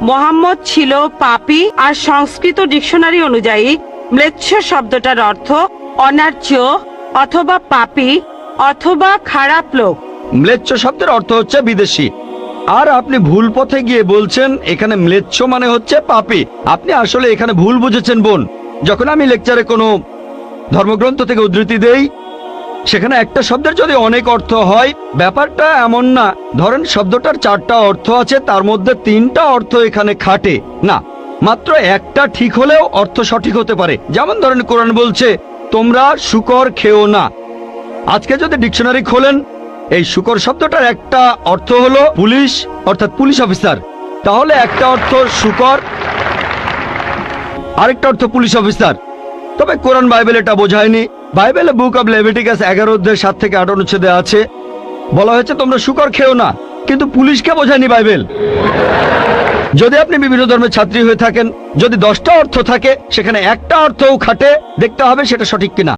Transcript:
মোহাম্মদ ছিল পাপী, আর সংস্কৃত ডিকশনারি অনুযায়ী ম্লেচ্ছ শব্দটার অর্থ অনার্য অথবা পাপী অথবা খারাপ লোক। ম্লেচ্ছ শব্দের অর্থ হচ্ছে বিদেশি, আর আপনি ভুল পথে গিয়ে বলছেন এখানে ম্লেচ্ছ মানে হচ্ছে পাপী। আপনি আসলে এখানে ভুল বুঝেছেন বোন। যখন আমি লেকচারে কোনো ধর্মগ্রন্থ থেকে উদ্ধৃতি দেই, সেখানে একটা শব্দের যদি অনেক অর্থ হয়, ব্যাপারটা এমন না ধরেন শব্দটার 4টা অর্থ আছে, তার মধ্যে 3টা অর্থ এখানে খাটে না, মাত্র একটা ঠিক হলেও অর্থ সঠিক হতে পারে। যেমন ধরেন কোরআন বলছে তোমরা শূকর খেও না। আজকে যদি ডিকশনারি খোলেন, এই শূকর শব্দটার একটা অর্থ হলো পুলিশ, অর্থাৎ পুলিশ অফিসার। তাহলে একটা অর্থ শূকর, আরেকটা অর্থ পুলিশ অফিসার। তবে কোরআন বাইবেল এটা বোঝায়নি। বাইবেলে বুক অব লেভিটিকাস 11 অধ্যায় 7 থেকে 8 অনুচ্ছেদে আছে, বলা হয়েছে তোমরা শূকর খেও না, কিন্তু পুলিশকে বোঝায়নি বাইবেল। যদি আপনি বিভিন্ন ধর্মের ছাত্রী হয়ে থাকেন, যদি 10টা অর্থ থাকে সেখানে একটা অর্থও খাটে, দেখতে হবে সেটা সঠিক কিনা।